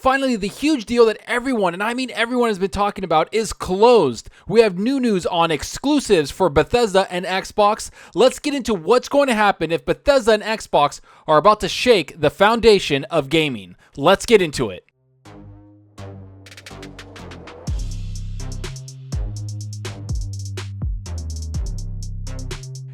Finally, the huge deal that everyone, and I mean everyone, has been talking about is closed. We have new news on exclusives for Bethesda and Xbox. Let's get into what's going to happen if Bethesda and Xbox are about to shake the foundation of gaming. Let's get into it.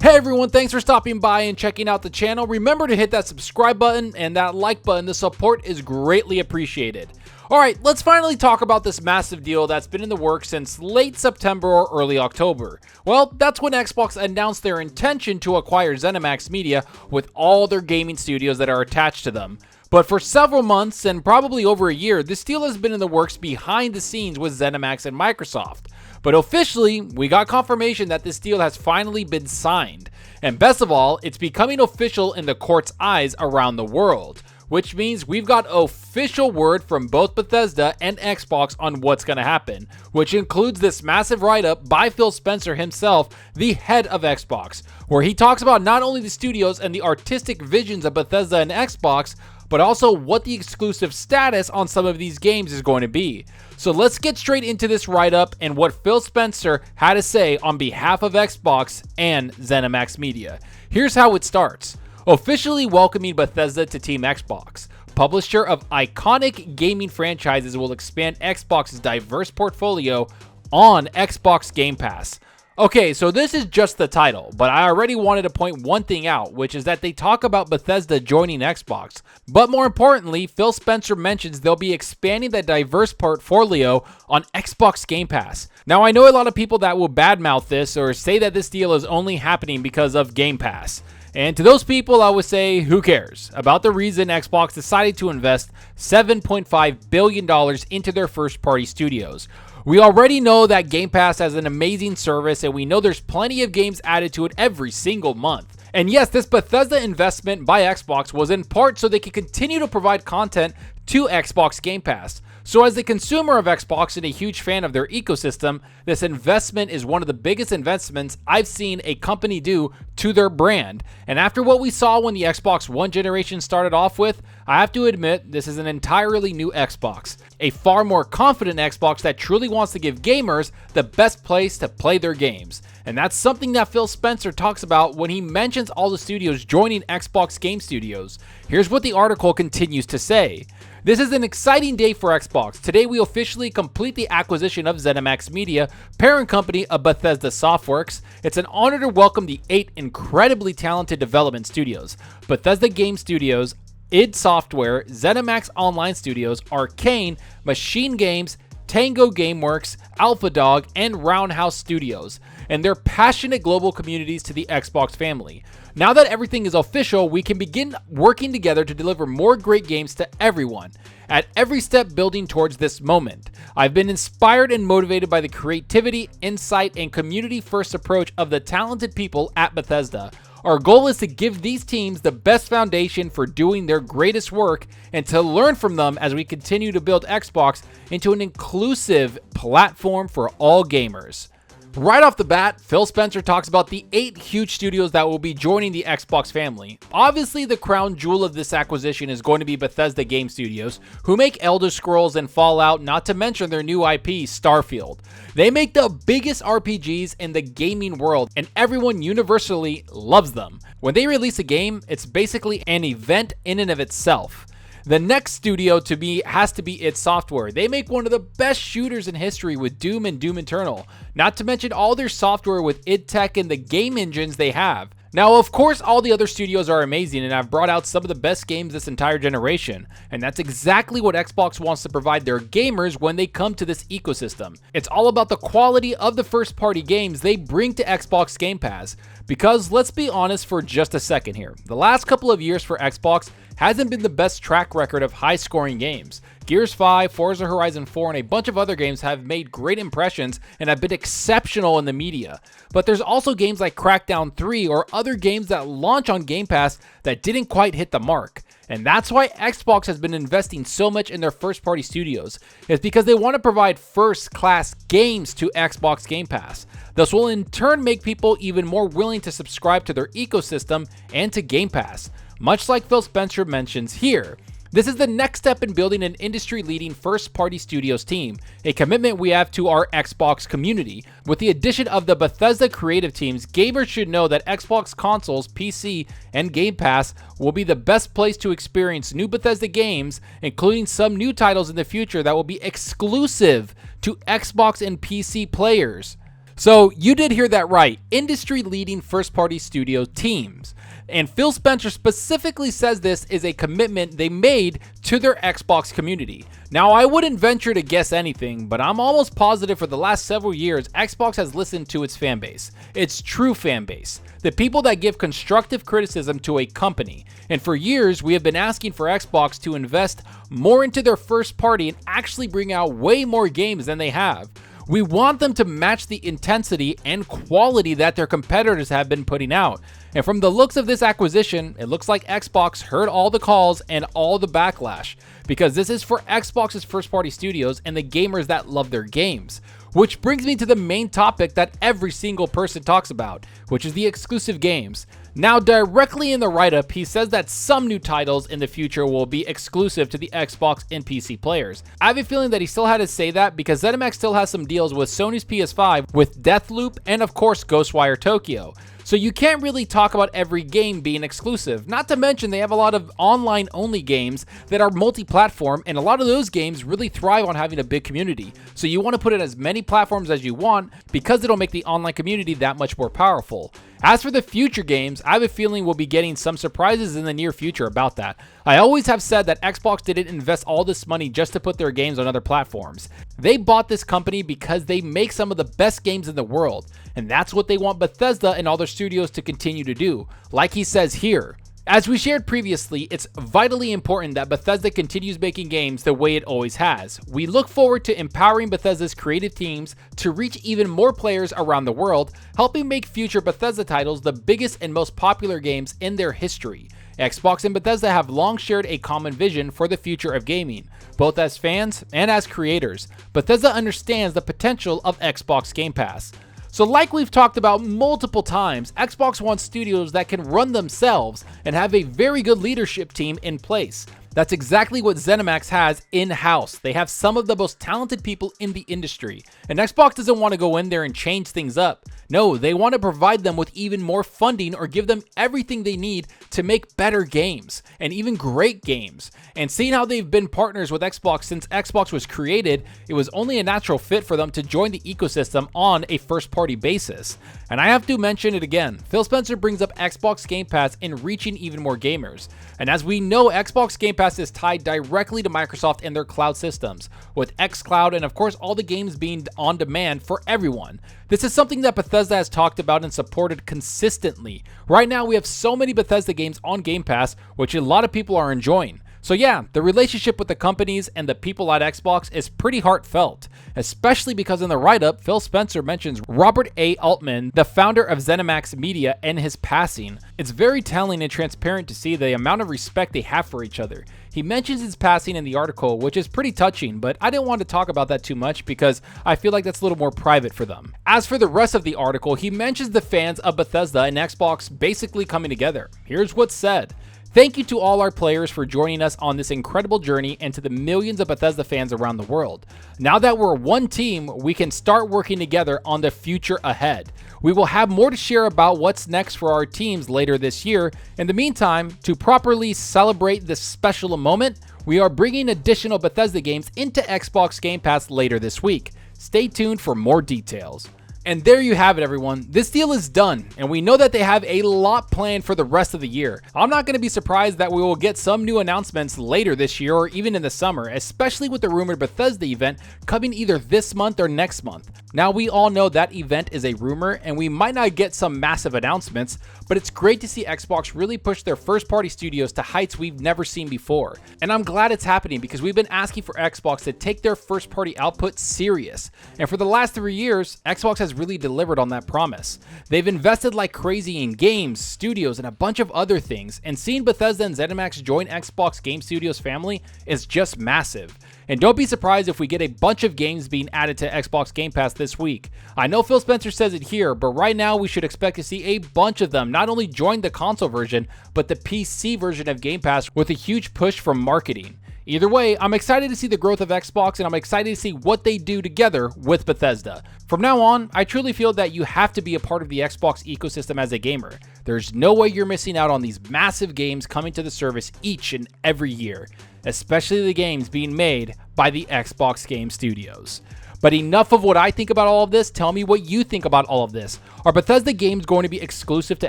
Hey everyone, thanks for stopping by and checking out the channel. Remember to hit that subscribe button and that like button. The support is greatly appreciated. Alright, let's finally talk about this massive deal that's been in the works since late September or early October. Well, that's when Xbox announced their intention to acquire Zenimax Media with all their gaming studios that are attached to them. But for several months and probably over a year, this deal has been in the works behind the scenes with Zenimax and Microsoft. But officially, we got confirmation that this deal has finally been signed. And best of all, it's becoming official in the court's eyes around the world, which means we've got official word from both Bethesda and Xbox on what's going to happen, which includes this massive write-up by Phil Spencer himself, the head of Xbox, where he talks about not only the studios and the artistic visions of Bethesda and Xbox, but also what the exclusive status on some of these games is going to be. So let's get straight into this write-up and what Phil Spencer had to say on behalf of Xbox and Zenimax Media. Here's how it starts. Officially welcoming Bethesda to Team Xbox. Publisher of iconic gaming franchises will expand Xbox's diverse portfolio on Xbox Game Pass. Okay, so this is just the title, but I already wanted to point one thing out, which is that they talk about Bethesda joining Xbox. But more importantly, Phil Spencer mentions they'll be expanding that diverse portfolio on Xbox Game Pass. Now, I know a lot of people that will badmouth this or say that this deal is only happening because of Game Pass. And to those people, I would say, who cares about the reason Xbox decided to invest $7.5 billion into their first-party studios. We already know that Game Pass has an amazing service, and we know there's plenty of games added to it every single month. And yes, this Bethesda investment by Xbox was in part so they could continue to provide content to Xbox Game Pass. So as a consumer of Xbox and a huge fan of their ecosystem, this investment is one of the biggest investments I've seen a company do to their brand. And after what we saw when the Xbox One generation started off with, I have to admit this is an entirely new Xbox. A far more confident Xbox that truly wants to give gamers the best place to play their games. And that's something that Phil Spencer talks about when he mentions all the studios joining Xbox Game Studios. Here's what the article continues to say. This is an exciting day for Xbox. Today we officially complete the acquisition of Zenimax Media, parent company of Bethesda Softworks. It's an honor to welcome the 8 incredibly talented development studios: Bethesda Game Studios, id Software, Zenimax Online Studios, Arcane, Machine Games, Tango Gameworks, Alpha Dog, and Roundhouse Studios, and their passionate global communities to the Xbox family. Now that everything is official, we can begin working together to deliver more great games to everyone, at every step building towards this moment. I've been inspired and motivated by the creativity, insight, and community-first approach of the talented people at Bethesda. Our goal is to give these teams the best foundation for doing their greatest work and to learn from them as we continue to build Xbox into an inclusive platform for all gamers. Right off the bat, Phil Spencer talks about the 8 huge studios that will be joining the Xbox family. Obviously, the crown jewel of this acquisition is going to be Bethesda Game Studios, who make Elder Scrolls and Fallout, not to mention their new IP, Starfield. They make the biggest RPGs in the gaming world, and everyone universally loves them. When they release a game, it's basically an event in and of itself. The next studio to be has to be id Software. They make one of the best shooters in history with Doom and Doom Eternal, not to mention all their software with id Tech and the game engines they have. Now, of course, all the other studios are amazing, and I've brought out some of the best games this entire generation, and that's exactly what Xbox wants to provide their gamers when they come to this ecosystem. It's all about the quality of the first-party games they bring to Xbox Game Pass, because let's be honest for just a second here. The last couple of years for Xbox hasn't been the best track record of high-scoring games. Gears 5, Forza Horizon 4, and a bunch of other games have made great impressions and have been exceptional in the media. But there's also games like Crackdown 3 or other games that launch on Game Pass that didn't quite hit the mark. And that's why Xbox has been investing so much in their first-party studios. It's because they want to provide first-class games to Xbox Game Pass. This will in turn make people even more willing to subscribe to their ecosystem and to Game Pass. Much like Phil Spencer mentions here, This is the next step in building an industry-leading first-party studios team, a commitment we have to our Xbox community. With the addition of the Bethesda creative teams, gamers should know that Xbox consoles, PC, and Game Pass will be the best place to experience new Bethesda games, including some new titles in the future that will be exclusive to Xbox and PC players. So you did hear that right, industry-leading first-party studio teams. And Phil Spencer specifically says this is a commitment they made to their Xbox community. Now, I wouldn't venture to guess anything, but I'm almost positive for the last several years, Xbox has listened to its fan base, its true fan base, the people that give constructive criticism to a company. And for years, we have been asking for Xbox to invest more into their first party and actually bring out way more games than they have. We want them to match the intensity and quality that their competitors have been putting out. And from the looks of this acquisition, it looks like Xbox heard all the calls and all the backlash, because this is for Xbox's first-party studios and the gamers that love their games. Which brings me to the main topic that every single person talks about, which is the exclusive games. Now, directly in the write-up, he says that some new titles in the future will be exclusive to the Xbox and PC players. I have a feeling that he still had to say that because Zenimax still has some deals with Sony's PS5 with Deathloop and of course Ghostwire Tokyo. So you can't really talk about every game being exclusive. Not to mention they have a lot of online-only games that are multi-platform, and a lot of those games really thrive on having a big community. So you want to put it as many platforms as you want because it'll make the online community that much more powerful. As for the future games, I have a feeling we'll be getting some surprises in the near future about that. I always have said that Xbox didn't invest all this money just to put their games on other platforms. They bought this company because they make some of the best games in the world, and that's what they want Bethesda and all their studios to continue to do, like he says here. As we shared previously, it's vitally important that Bethesda continues making games the way it always has. We look forward to empowering Bethesda's creative teams to reach even more players around the world, helping make future Bethesda titles the biggest and most popular games in their history. Xbox and Bethesda have long shared a common vision for the future of gaming, both as fans and as creators. Bethesda understands the potential of Xbox Game Pass. So like we've talked about multiple times, Xbox wants studios that can run themselves and have a very good leadership team in place. That's exactly what Zenimax has in-house. They have some of the most talented people in the industry. And Xbox doesn't want to go in there and change things up. No, they want to provide them with even more funding or give them everything they need to make better games and even great games. And seeing how they've been partners with Xbox since Xbox was created, it was only a natural fit for them to join the ecosystem on a first-party basis. And I have to mention it again, Phil Spencer brings up Xbox Game Pass in reaching even more gamers. And as we know, Xbox Game Pass is tied directly to Microsoft and their cloud systems, with xCloud and of course all the games being on demand for everyone. This is something that Bethesda has talked about and supported consistently. Right now we have so many Bethesda games on Game Pass, which a lot of people are enjoying. So yeah, the relationship with the companies and the people at Xbox is pretty heartfelt, especially because in the write-up, Phil Spencer mentions Robert A. Altman, the founder of ZeniMax Media, and his passing. It's very telling and transparent to see the amount of respect they have for each other. He mentions his passing in the article, which is pretty touching, but I didn't want to talk about that too much because I feel like that's a little more private for them. As for the rest of the article, he mentions the fans of Bethesda and Xbox basically coming together. Here's what's said. Thank you to all our players for joining us on this incredible journey and to the millions of Bethesda fans around the world. Now that we're one team, we can start working together on the future ahead. We will have more to share about what's next for our teams later this year. In the meantime, to properly celebrate this special moment, we are bringing additional Bethesda games into Xbox Game Pass later this week. Stay tuned for more details. And there you have it, everyone. This deal is done, and we know that they have a lot planned for the rest of the year. I'm not going to be surprised that we will get some new announcements later this year or even in the summer, especially with the rumored Bethesda event coming either this month or next month. Now, we all know that event is a rumor, and we might not get some massive announcements, but it's great to see Xbox really push their first-party studios to heights we've never seen before. And I'm glad it's happening because we've been asking for Xbox to take their first-party output serious. And for the last 3 years, Xbox has has really delivered on that promise. They've invested like crazy in games, studios, and a bunch of other things, and seeing Bethesda and Zenimax join Xbox Game Studios family is just massive. And don't be surprised if we get a bunch of games being added to Xbox Game Pass this week. I know Phil Spencer says it here, but right now we should expect to see a bunch of them not only join the console version, but the PC version of Game Pass with a huge push from marketing. Either way, I'm excited to see the growth of Xbox, and I'm excited to see what they do together with Bethesda. From now on, I truly feel that you have to be a part of the Xbox ecosystem as a gamer. There's no way you're missing out on these massive games coming to the service each and every year, especially the games being made by the Xbox Game Studios. But enough of what I think about all of this, tell me what you think about all of this. Are Bethesda games going to be exclusive to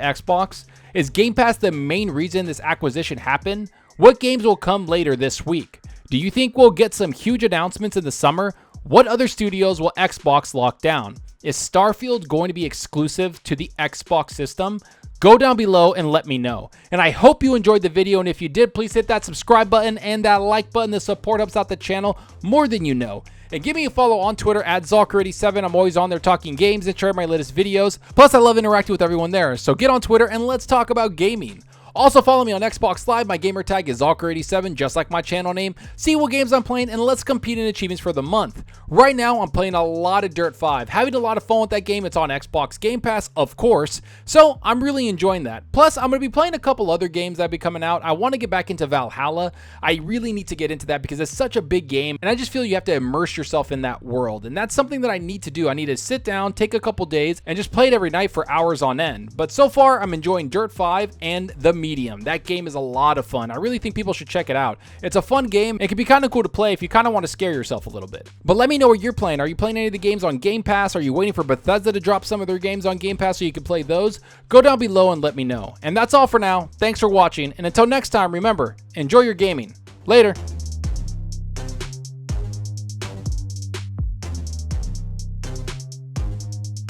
Xbox? Is Game Pass the main reason this acquisition happened? What games will come later this week? Do you think we'll get some huge announcements in the summer? What other studios will Xbox lock down? Is Starfield going to be exclusive to the Xbox system? Go down below and let me know. And I hope you enjoyed the video, and if you did, please hit that subscribe button and that like button. The support helps out the channel more than you know. And give me a follow on Twitter at Zalker87. I'm always on there talking games and sharing my latest videos. Plus, I love interacting with everyone there. So get on Twitter and let's talk about gaming. Also, follow me on Xbox Live. My gamer tag is Zalker87, just like my channel name. See what games I'm playing, and let's compete in achievements for the month. Right now, I'm playing a lot of Dirt 5. Having a lot of fun with that game. It's on Xbox Game Pass, of course. So, I'm really enjoying that. Plus, I'm going to be playing a couple other games that will be coming out. I want to get back into Valhalla. I really need to get into that because it's such a big game, and I just feel you have to immerse yourself in that world. And that's something that I need to do. I need to sit down, take a couple days, and just play it every night for hours on end. But so far, I'm enjoying Dirt 5 and the Medium. That game is a lot of fun. I really think people should check it out. It's a fun game. It can be kind of cool to play if you kind of want to scare yourself a little bit. But let me know what you're playing. Are you playing any of the games on Game Pass? Are you waiting for Bethesda to drop some of their games on Game Pass so you can play those? Go down below and let me know. And that's all for now. Thanks for watching. And until next time, remember, enjoy your gaming. Later.